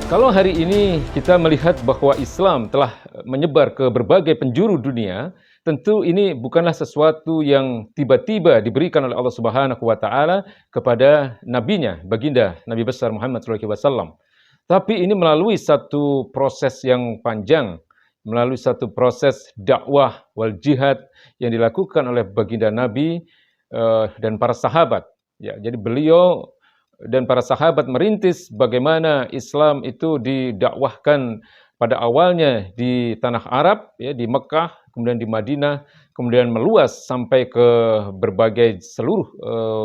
Kalau hari ini kita melihat bahwa Islam telah menyebar ke berbagai penjuru dunia, tentu ini bukanlah sesuatu yang tiba-tiba diberikan oleh Allah Subhanahu wa taala kepada nabinya, baginda Nabi besar Muhammad sallallahu alaihi wasallam. Tapi ini melalui satu proses yang panjang, melalui satu proses dakwah wal jihad yang dilakukan oleh baginda Nabi dan para sahabat. Ya, jadi beliau dan para sahabat merintis bagaimana Islam itu didakwahkan pada awalnya di tanah Arab, ya, di Mekah, kemudian di Madinah, kemudian meluas sampai ke berbagai seluruh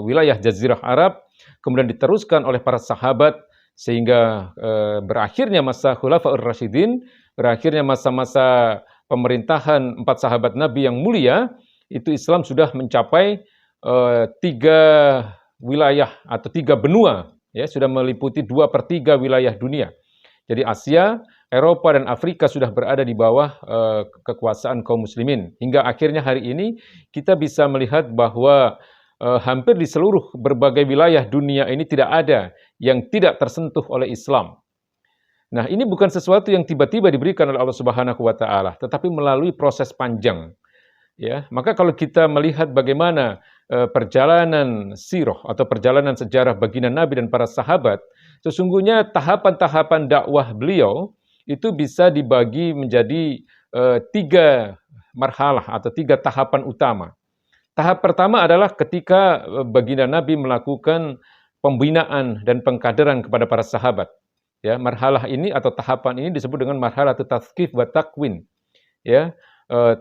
wilayah Jazirah Arab, kemudian diteruskan oleh para sahabat sehingga berakhirnya masa Khulafaur Rasyidin, berakhirnya masa-masa pemerintahan empat sahabat Nabi yang mulia, itu Islam sudah mencapai tiga wilayah atau tiga benua, ya, sudah meliputi 2/3 wilayah dunia. Jadi Asia, Eropa dan Afrika sudah berada di bawah kekuasaan kaum muslimin. Hingga akhirnya hari ini kita bisa melihat bahwa hampir di seluruh berbagai wilayah dunia ini tidak ada yang tidak tersentuh oleh Islam. Nah, ini bukan sesuatu yang tiba-tiba diberikan oleh Allah Subhanahu wa taala, tetapi melalui proses panjang. Ya, maka kalau kita melihat bagaimana perjalanan sirah atau perjalanan sejarah baginda Nabi dan para sahabat, sesungguhnya tahapan-tahapan dakwah beliau itu bisa dibagi menjadi tiga marhalah atau tiga tahapan utama. Tahap pertama adalah ketika baginda Nabi melakukan pembinaan dan pengkaderan kepada para sahabat. Ya, marhalah ini atau tahapan ini disebut dengan marhalah tazkif wa takwin. Ya,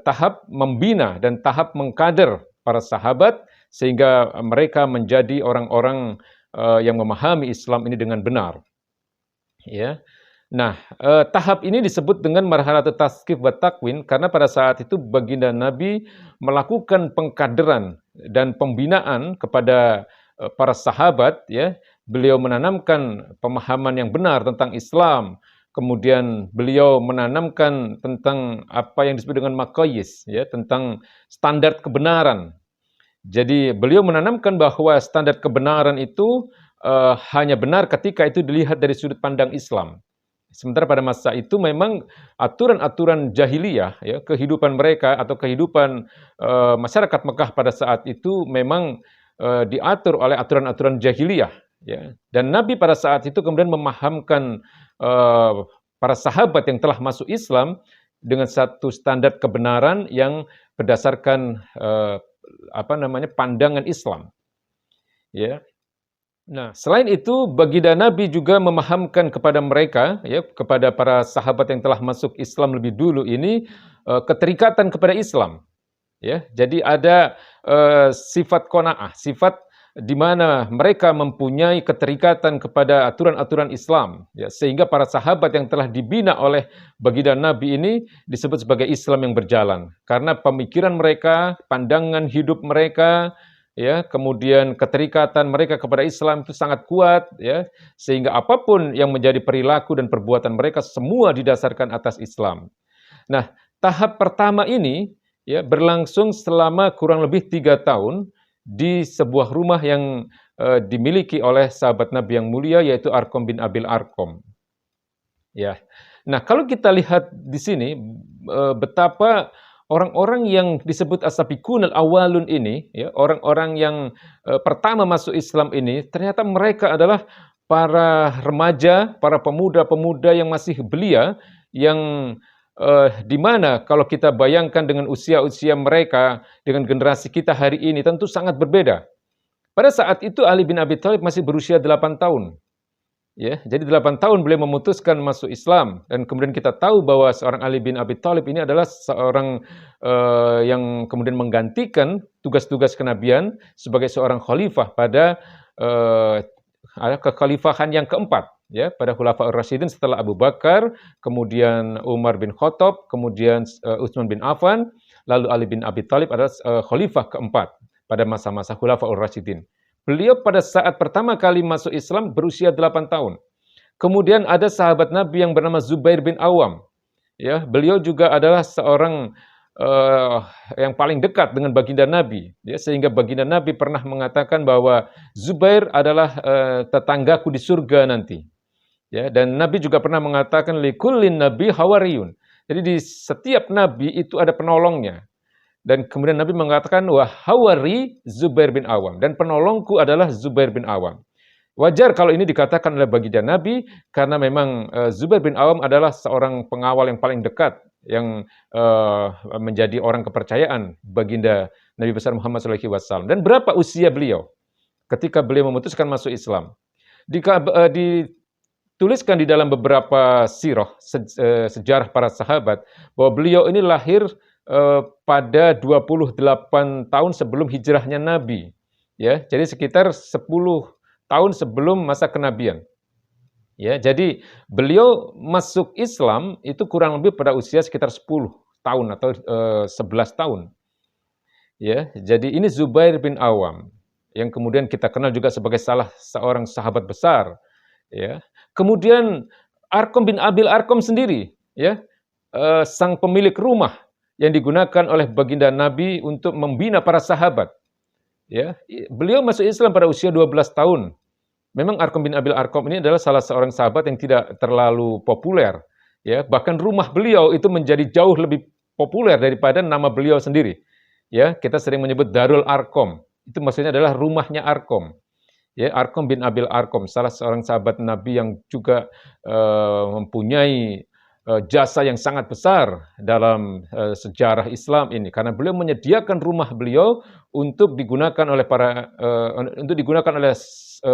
tahap membina dan tahap mengkader para sahabat sehingga mereka menjadi orang-orang yang memahami Islam ini dengan benar. Ya. Nah, tahap ini disebut dengan marhalah tazkif wa takwin karena pada saat itu baginda Nabi melakukan pengkaderan dan pembinaan kepada para sahabat, ya. Beliau menanamkan pemahaman yang benar tentang Islam. Kemudian beliau menanamkan tentang apa yang disebut dengan maqayis, ya, tentang standar kebenaran. Jadi beliau menanamkan bahwa standar kebenaran itu hanya benar ketika itu dilihat dari sudut pandang Islam. Sementara pada masa itu memang aturan-aturan jahiliyah, ya, kehidupan mereka atau kehidupan masyarakat Mekah pada saat itu memang diatur oleh aturan-aturan jahiliyah. Ya. Dan Nabi pada saat itu kemudian memahamkan para sahabat yang telah masuk Islam dengan satu standar kebenaran yang berdasarkan pandangan Islam. Ya. Nah, selain itu baginda Nabi juga memahamkan kepada mereka, ya, kepada para sahabat yang telah masuk Islam lebih dulu ini keterikatan kepada Islam. Ya, jadi ada sifat qanaah, sifat di mana mereka mempunyai keterikatan kepada aturan-aturan Islam, ya, sehingga para sahabat yang telah dibina oleh baginda Nabi ini disebut sebagai Islam yang berjalan karena pemikiran mereka, pandangan hidup mereka, ya, kemudian keterikatan mereka kepada Islam itu sangat kuat, ya, sehingga apapun yang menjadi perilaku dan perbuatan mereka semua didasarkan atas Islam. Nah, tahap pertama ini, ya, berlangsung selama kurang lebih 3 tahun di sebuah rumah yang dimiliki oleh sahabat Nabi yang mulia yaitu Arqam bin Abil Arqam. Ya. Nah, kalau kita lihat di sini betapa orang-orang yang disebut as-sabiqunal awwalun ini, ya, orang-orang yang pertama masuk Islam ini, ternyata mereka adalah para remaja, para pemuda-pemuda yang masih belia yang di mana kalau kita bayangkan dengan usia-usia mereka dengan generasi kita hari ini tentu sangat berbeda. Pada saat itu Ali bin Abi Thalib masih berusia 8 tahun. Ya, jadi 8 tahun beliau memutuskan masuk Islam dan kemudian kita tahu bahwa seorang Ali bin Abi Thalib ini adalah seorang yang kemudian menggantikan tugas-tugas kenabian sebagai seorang khalifah pada kekhalifahan yang keempat. Ya, pada Khulafaur Rasyidin setelah Abu Bakar, kemudian Umar bin Khattab, kemudian Utsman bin Affan, lalu Ali bin Abi Thalib adalah khalifah keempat pada masa-masa Khulafaur Rasyidin. Beliau pada saat pertama kali masuk Islam berusia 8 tahun. Kemudian ada sahabat Nabi yang bernama Zubair bin Awam. Ya, beliau juga adalah seorang yang paling dekat dengan baginda Nabi, ya, sehingga baginda Nabi pernah mengatakan bahwa Zubair adalah tetanggaku di surga nanti. Ya, dan Nabi juga pernah mengatakan likullin nabi hawariyun. Jadi di setiap nabi itu ada penolongnya. Dan kemudian Nabi mengatakan wah hawari Zubair bin Awam dan penolongku adalah Zubair bin Awam. Wajar kalau ini dikatakan oleh baginda Nabi karena memang Zubair bin Awam adalah seorang pengawal yang paling dekat yang menjadi orang kepercayaan baginda Nabi besar Muhammad SAW. Dan berapa usia beliau ketika beliau memutuskan masuk Islam? Dituliskan di dalam beberapa sirah sejarah para sahabat bahwa beliau ini lahir pada 28 tahun sebelum hijrahnya Nabi. Ya, jadi sekitar 10 tahun sebelum masa kenabian. Ya, jadi beliau masuk Islam itu kurang lebih pada usia sekitar 10 tahun atau 11 tahun. Ya, jadi ini Zubair bin Awam yang kemudian kita kenal juga sebagai salah seorang sahabat besar, ya. Kemudian Arkom bin Abil Arkom sendiri, ya, sang pemilik rumah yang digunakan oleh baginda Nabi untuk membina para sahabat. Ya, beliau masuk Islam pada usia 12 tahun. Memang Arkom bin Abil Arkom ini adalah salah seorang sahabat yang tidak terlalu populer. Ya, bahkan rumah beliau itu menjadi jauh lebih populer daripada nama beliau sendiri. Ya, kita sering menyebut Darul Arkom. Itu maksudnya adalah rumahnya Arkom. Ya, Arkom bin Abil Arkom, salah seorang sahabat Nabi yang juga mempunyai jasa yang sangat besar dalam sejarah Islam ini, karena beliau menyediakan rumah beliau untuk digunakan oleh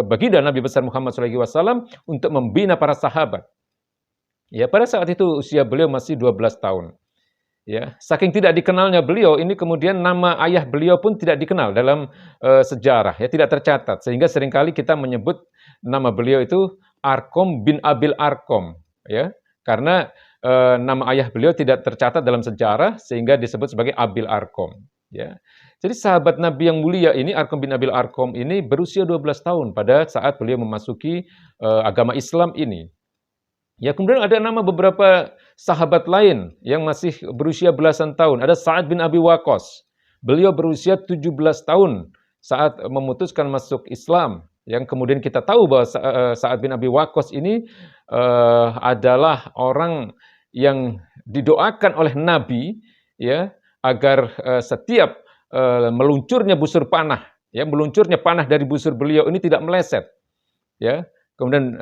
baginda Nabi besar Muhammad SAW untuk membina para sahabat. Ya, pada saat itu usia beliau masih 12 tahun. Ya, saking tidak dikenalnya beliau, ini kemudian nama ayah beliau pun tidak dikenal dalam sejarah, ya tidak tercatat, sehingga seringkali kita menyebut nama beliau itu Arkom bin Abil Arkom, ya, karena nama ayah beliau tidak tercatat dalam sejarah, sehingga disebut sebagai Abil Arkom. Ya, jadi sahabat Nabi yang mulia ini Arkom bin Abil Arkom ini berusia 12 tahun pada saat beliau memasuki agama Islam ini. Ya, kemudian ada nama beberapa sahabat lain yang masih berusia belasan tahun. Ada Sa'ad bin Abi Waqqas. Beliau berusia 17 tahun saat memutuskan masuk Islam. Yang kemudian kita tahu bahwa Sa'ad bin Abi Waqqas ini adalah orang yang didoakan oleh Nabi, ya, agar setiap meluncurnya busur panah, ya, meluncurnya panah dari busur beliau ini tidak meleset. Ya, kemudian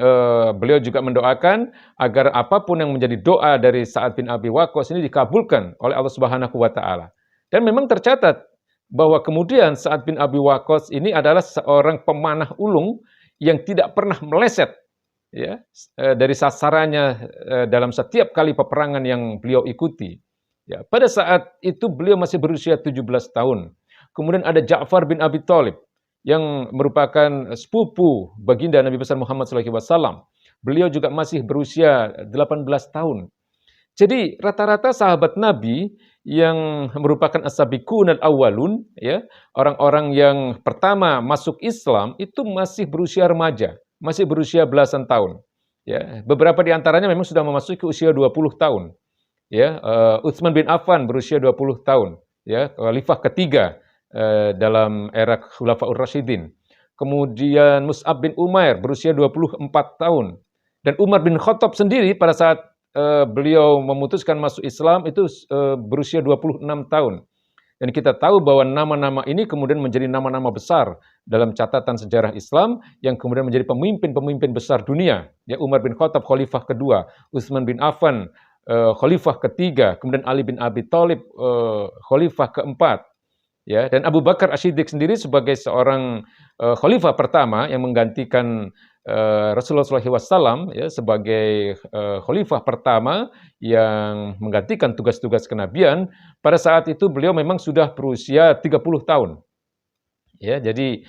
beliau juga mendoakan agar apapun yang menjadi doa dari Sa'ad bin Abi Waqqas ini dikabulkan oleh Allah Subhanahu wa taala. Dan memang tercatat bahwa kemudian Sa'ad bin Abi Waqqas ini adalah seorang pemanah ulung yang tidak pernah meleset, ya, dari sasarannya dalam setiap kali peperangan yang beliau ikuti. Ya, pada saat itu beliau masih berusia 17 tahun. Kemudian ada Ja'far bin Abi Thalib yang merupakan sepupu baginda Nabi besar Muhammad SAW. Beliau juga masih berusia 18 tahun. Jadi rata-rata sahabat Nabi yang merupakan as-sabiqun al-awwalun, ya, orang-orang yang pertama masuk Islam itu masih berusia remaja, masih berusia belasan tahun. Ya, beberapa di antaranya memang sudah memasuki usia 20 tahun. Ya, Utsman bin Affan berusia 20 tahun, ya, khalifah ketiga dalam era Khulafaur Rasyidin. Kemudian Mus'ab bin Umair berusia 24 tahun. Dan Umar bin Khattab sendiri pada saat beliau memutuskan masuk Islam itu berusia 26 tahun. Dan kita tahu bahwa nama-nama ini kemudian menjadi nama-nama besar dalam catatan sejarah Islam yang kemudian menjadi pemimpin-pemimpin besar dunia. Ya, Umar bin Khattab khalifah kedua, Utsman bin Affan khalifah ketiga, kemudian Ali bin Abi Thalib khalifah keempat. Ya, dan Abu Bakar As-Siddiq sendiri sebagai seorang khalifah pertama yang menggantikan Rasulullah SAW, ya, sebagai khalifah pertama yang menggantikan tugas-tugas kenabian. Pada saat itu beliau memang sudah berusia 30 tahun. Ya, jadi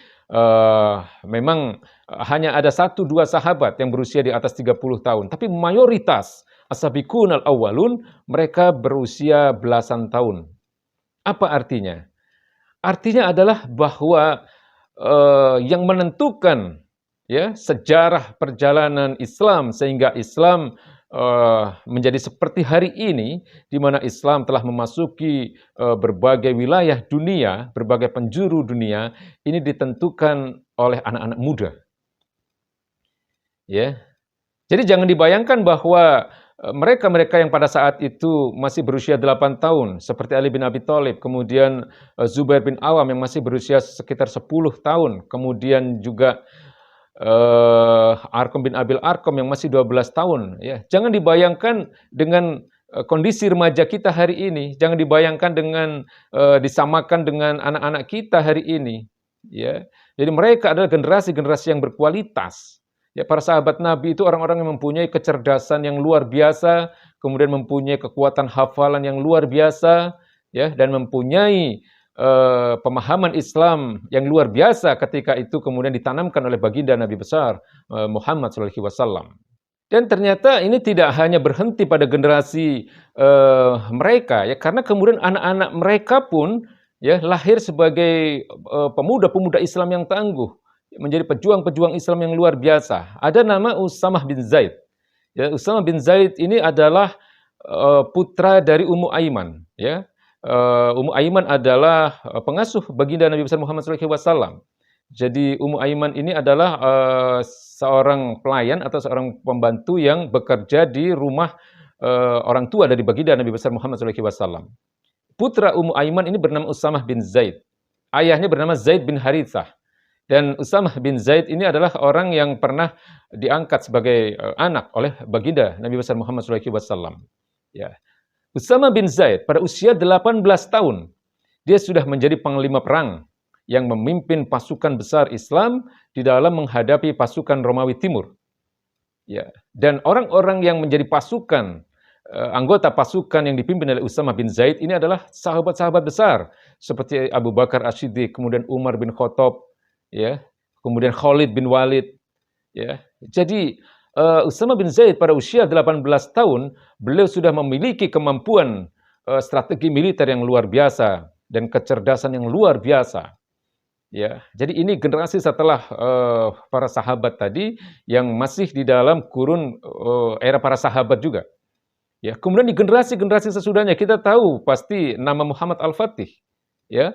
memang hanya ada 1-2 sahabat yang berusia di atas 30 tahun, tapi mayoritas as-sabiqun al-awwalun mereka berusia belasan tahun. Apa artinya? Artinya adalah bahwa yang menentukan, ya, sejarah perjalanan Islam sehingga Islam menjadi seperti hari ini, di mana Islam telah memasuki berbagai wilayah dunia, berbagai penjuru dunia, ini ditentukan oleh anak-anak muda. Ya, Jadi jangan dibayangkan bahwa mereka-mereka yang pada saat itu masih berusia 8 tahun, seperti Ali bin Abi Thalib, kemudian Zubair bin Awam yang masih berusia sekitar 10 tahun, kemudian juga Arqam bin Abil Arqam yang masih 12 tahun, ya. Jangan dibayangkan dengan kondisi remaja kita hari ini, jangan dibayangkan dengan disamakan dengan anak-anak kita hari ini, ya. Jadi mereka adalah generasi-generasi yang berkualitas. Ya, para sahabat Nabi itu orang-orang yang mempunyai kecerdasan yang luar biasa, kemudian mempunyai kekuatan hafalan yang luar biasa, ya, dan mempunyai pemahaman Islam yang luar biasa ketika itu kemudian ditanamkan oleh baginda Nabi besar Muhammad SAW. Dan ternyata ini tidak hanya berhenti pada generasi mereka, ya, karena kemudian anak-anak mereka pun ya lahir sebagai pemuda-pemuda Islam yang tangguh, menjadi pejuang-pejuang Islam yang luar biasa. Ada nama Usamah bin Zaid. Ya, Usamah bin Zaid ini adalah putra dari Ummu Aiman, ya. Ummu Aiman adalah pengasuh baginda Nabi besar Muhammad SAW. Jadi Ummu Aiman ini adalah seorang pelayan atau seorang pembantu yang bekerja di rumah orang tua dari baginda Nabi besar Muhammad SAW. Putra Ummu Aiman ini bernama Usamah bin Zaid. Ayahnya bernama Zaid bin Harithah. Dan Usamah bin Zaid ini adalah orang yang pernah diangkat sebagai anak oleh baginda Nabi besar Muhammad SAW. Ya. Usamah bin Zaid pada usia 18 tahun, dia sudah menjadi panglima perang yang memimpin pasukan besar Islam di dalam menghadapi pasukan Romawi Timur. Ya. Dan orang-orang yang menjadi pasukan, anggota pasukan yang dipimpin oleh Usamah bin Zaid ini adalah sahabat-sahabat besar seperti Abu Bakar As-Siddiq, kemudian Umar bin Khattab, ya, kemudian Khalid bin Walid, ya. Jadi Usamah bin Zaid pada usia 18 tahun, beliau sudah memiliki kemampuan strategi militer yang luar biasa dan kecerdasan yang luar biasa. Ya, jadi ini generasi setelah para sahabat tadi yang masih di dalam kurun era para sahabat juga. Ya, kemudian di generasi-generasi sesudahnya kita tahu pasti nama Muhammad Al-Fatih, ya,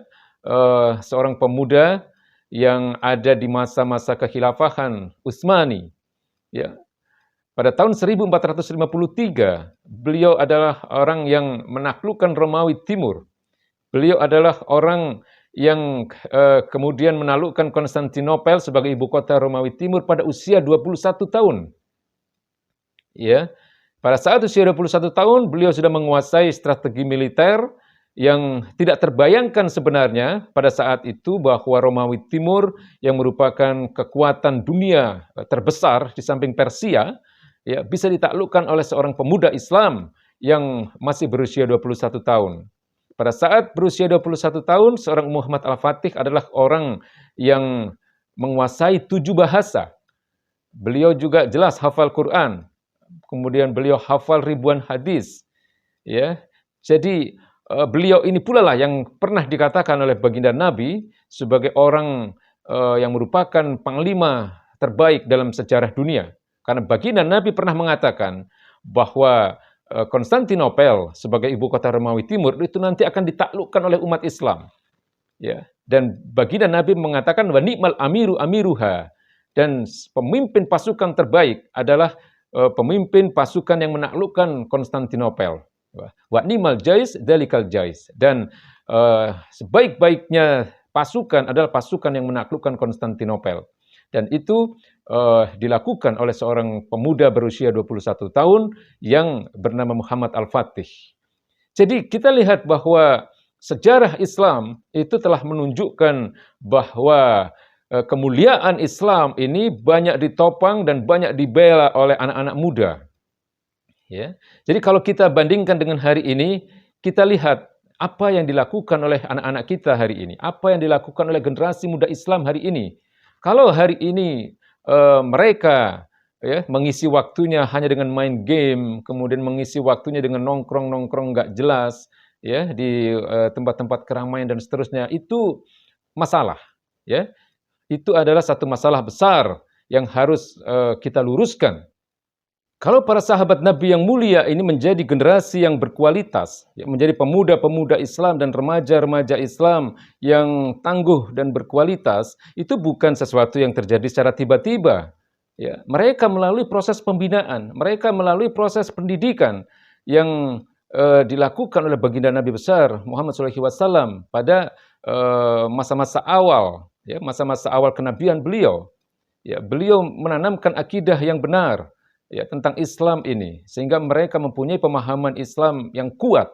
seorang pemuda yang ada di masa-masa kekhilafahan Utsmani. Ya, pada tahun 1453, beliau adalah orang yang menaklukkan Romawi Timur. Beliau adalah orang yang kemudian menaklukkan Konstantinopel sebagai ibu kota Romawi Timur pada usia 21 tahun. Ya, pada saat usia 21 tahun, beliau sudah menguasai strategi militer yang tidak terbayangkan sebenarnya pada saat itu bahwa Romawi Timur yang merupakan kekuatan dunia terbesar di samping Persia, ya, bisa ditaklukkan oleh seorang pemuda Islam yang masih berusia 21 tahun. Pada saat berusia 21 tahun, seorang Muhammad Al-Fatih adalah orang yang menguasai 7 bahasa. Beliau juga jelas hafal Quran, kemudian beliau hafal ribuan hadis. Ya, jadi beliau ini pula lah yang pernah dikatakan oleh baginda Nabi sebagai orang yang merupakan panglima terbaik dalam sejarah dunia. Karena baginda Nabi pernah mengatakan bahwa Konstantinopel sebagai ibu kota Romawi Timur itu nanti akan ditaklukkan oleh umat Islam. Ya, dan baginda Nabi mengatakan wa ni'mal amiru amiruha, dan pemimpin pasukan terbaik adalah pemimpin pasukan yang menaklukkan Konstantinopel. Wa ni'mal jais dalikal jais, dan sebaik-baiknya pasukan adalah pasukan yang menaklukkan Konstantinopel. Dan itu dilakukan oleh seorang pemuda berusia 21 tahun yang bernama Muhammad Al-Fatih. Jadi kita lihat bahwa sejarah Islam itu telah menunjukkan bahwa kemuliaan Islam ini banyak ditopang dan banyak dibela oleh anak-anak muda. Ya. Jadi kalau kita bandingkan dengan hari ini, kita lihat apa yang dilakukan oleh anak-anak kita hari ini, apa yang dilakukan oleh generasi muda Islam hari ini. Kalau hari ini mereka ya mengisi waktunya hanya dengan main game, kemudian mengisi waktunya dengan nongkrong-nongkrong nggak jelas, ya, di tempat-tempat keramaian dan seterusnya, itu masalah, ya. Itu adalah satu masalah besar yang harus kita luruskan. Kalau para sahabat Nabi yang mulia ini menjadi generasi yang berkualitas, ya, menjadi pemuda-pemuda Islam dan remaja-remaja Islam yang tangguh dan berkualitas, itu bukan sesuatu yang terjadi secara tiba-tiba. Ya, mereka melalui proses pembinaan, mereka melalui proses pendidikan yang dilakukan oleh baginda Nabi besar Muhammad SAW pada masa-masa awal, ya, masa-masa awal kenabian beliau. Ya, beliau menanamkan akidah yang benar, ya, tentang Islam ini, sehingga mereka mempunyai pemahaman Islam yang kuat.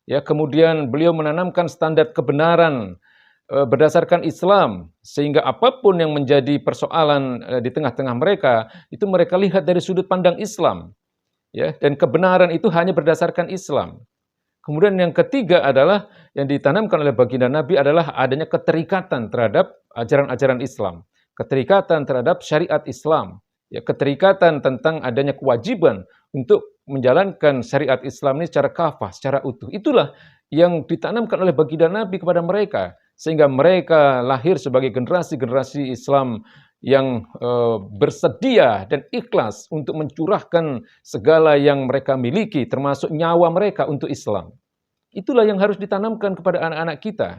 Ya, kemudian beliau menanamkan standar kebenaran berdasarkan Islam, sehingga apapun yang menjadi persoalan di tengah-tengah mereka, itu mereka lihat dari sudut pandang Islam, ya, dan kebenaran itu hanya berdasarkan Islam. Kemudian yang ketiga adalah yang ditanamkan oleh baginda Nabi adalah adanya keterikatan terhadap ajaran-ajaran Islam, keterikatan terhadap syariat Islam, ya, keterikatan tentang adanya kewajiban untuk menjalankan syariat Islam ini secara kafah, secara utuh. Itulah yang ditanamkan oleh baginda Nabi kepada mereka, sehingga mereka lahir sebagai generasi-generasi Islam yang bersedia dan ikhlas untuk mencurahkan segala yang mereka miliki, termasuk nyawa mereka untuk Islam. Itulah yang harus ditanamkan kepada anak-anak kita.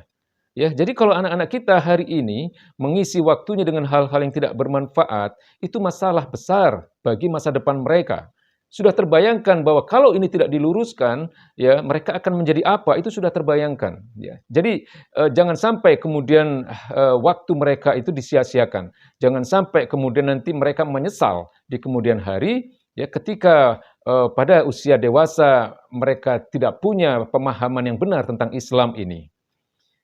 Ya, jadi kalau anak-anak kita hari ini mengisi waktunya dengan hal-hal yang tidak bermanfaat, itu masalah besar bagi masa depan mereka. Sudah terbayangkan bahwa kalau ini tidak diluruskan, ya, mereka akan menjadi apa? Itu sudah terbayangkan. Ya. Jadi jangan sampai kemudian waktu mereka itu disia-siakan. Jangan sampai kemudian nanti mereka menyesal di kemudian hari, ya, ketika pada usia dewasa mereka tidak punya pemahaman yang benar tentang Islam ini.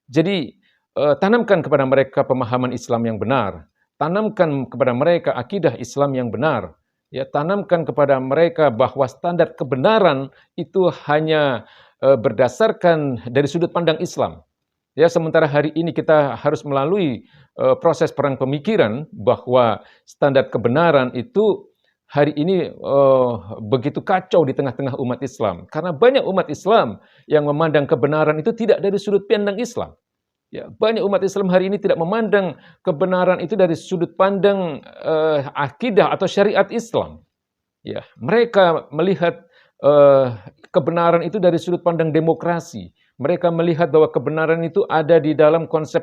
Jadi tanamkan kepada mereka pemahaman Islam yang benar, tanamkan kepada mereka akidah Islam yang benar. Ya, tanamkan kepada mereka bahwa standar kebenaran itu hanya berdasarkan dari sudut pandang Islam. Ya, sementara hari ini kita harus melalui proses perang pemikiran bahwa standar kebenaran itu hari ini begitu kacau di tengah-tengah umat Islam. Karena banyak umat Islam yang memandang kebenaran itu tidak dari sudut pandang Islam. Ya, banyak umat Islam hari ini tidak memandang kebenaran itu dari sudut pandang akidah atau syariat Islam. Ya, mereka melihat kebenaran itu dari sudut pandang demokrasi. Mereka melihat bahwa kebenaran itu ada di dalam konsep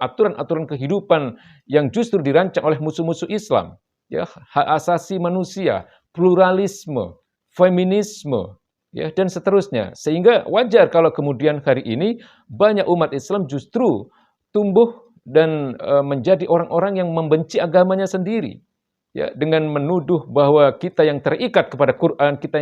aturan-aturan kehidupan yang justru dirancang oleh musuh-musuh Islam. Ya, hak asasi manusia, pluralisme, feminisme, ya, dan seterusnya. Sehingga wajar kalau kemudian hari ini banyak umat Islam justru tumbuh dan menjadi orang-orang yang membenci agamanya sendiri. Ya, dengan menuduh bahwa kita yang terikat kepada Quran, kita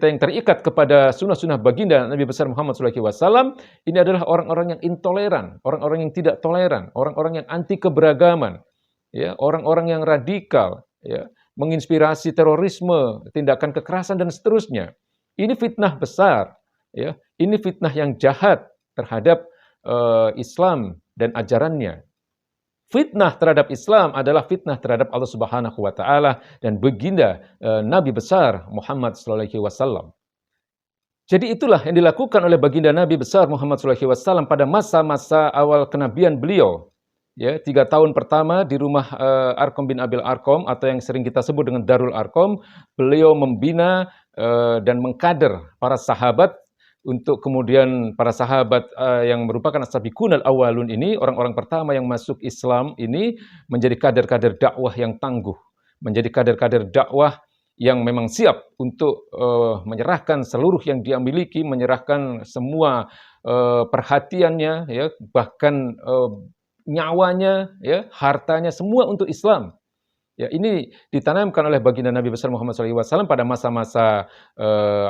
yang terikat kepada sunnah-sunnah baginda Nabi besar Muhammad SAW, ini adalah orang-orang yang intoleran, orang-orang yang tidak toleran, orang-orang yang anti keberagaman, ya, orang-orang yang radikal, ya, menginspirasi terorisme, tindakan kekerasan dan seterusnya. Ini fitnah besar, ya. Ini fitnah yang jahat terhadap Islam dan ajarannya. Fitnah terhadap Islam adalah fitnah terhadap Allah Subhanahu wa taala dan baginda Nabi besar Muhammad sallallahu alaihi wasallam. Jadi itulah yang dilakukan oleh baginda Nabi besar Muhammad sallallahu alaihi wasallam pada masa-masa awal kenabian beliau. Ya, 3 tahun pertama di rumah Arqam bin Abil Arqam atau yang sering kita sebut dengan Darul Arqam, beliau membina dan mengkader para sahabat untuk kemudian para sahabat yang merupakan as-sabiqunal awwalun ini, orang-orang pertama yang masuk Islam ini menjadi kader-kader dakwah yang tangguh, menjadi kader-kader dakwah yang memang siap untuk menyerahkan seluruh yang dia miliki, menyerahkan semua perhatiannya, ya, bahkan nyawanya, ya, hartanya, semua untuk Islam. Ya, ini ditanamkan oleh baginda Nabi besar Muhammad SAW pada masa-masa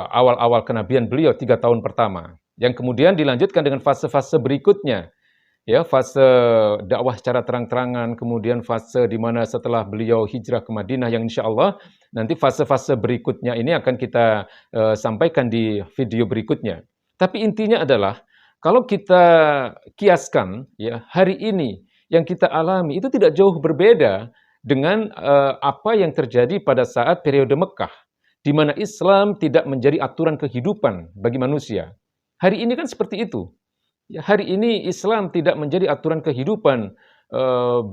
awal-awal kenabian beliau 3 tahun pertama. Yang kemudian dilanjutkan dengan fase-fase berikutnya. Ya, fase dakwah secara terang-terangan, kemudian fase di mana setelah beliau hijrah ke Madinah yang insya Allah nanti fase-fase berikutnya ini akan kita sampaikan di video berikutnya. Tapi intinya adalah kalau kita kiaskan, ya, hari ini yang kita alami itu tidak jauh berbeda dengan apa yang terjadi pada saat periode Mekah, di mana Islam tidak menjadi aturan kehidupan bagi manusia. Hari ini kan seperti itu. Ya, hari ini Islam tidak menjadi aturan kehidupan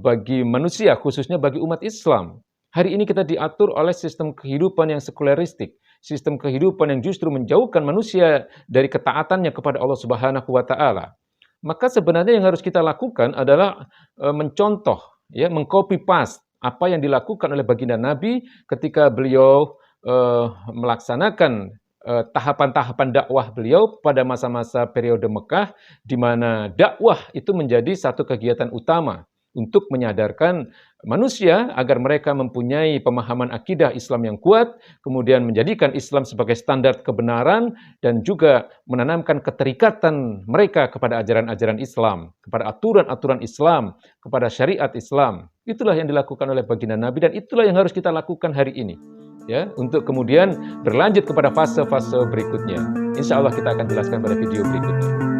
bagi manusia, khususnya bagi umat Islam. Hari ini kita diatur oleh sistem kehidupan yang sekuleristik, sistem kehidupan yang justru menjauhkan manusia dari ketaatannya kepada Allah Subhanahu wa taala. Maka sebenarnya yang harus kita lakukan adalah mencontoh, ya, mengcopy paste apa yang dilakukan oleh baginda Nabi ketika beliau melaksanakan tahapan-tahapan dakwah beliau pada masa-masa periode Mekah, di mana dakwah itu menjadi satu kegiatan utama untuk menyadarkan manusia agar mereka mempunyai pemahaman akidah Islam yang kuat, kemudian menjadikan Islam sebagai standar kebenaran, dan juga menanamkan keterikatan mereka kepada ajaran-ajaran Islam, kepada aturan-aturan Islam, kepada syariat Islam. Itulah yang dilakukan oleh baginda Nabi, dan itulah yang harus kita lakukan hari ini, ya, untuk kemudian berlanjut kepada fase-fase berikutnya. Insya Allah kita akan jelaskan pada video berikutnya.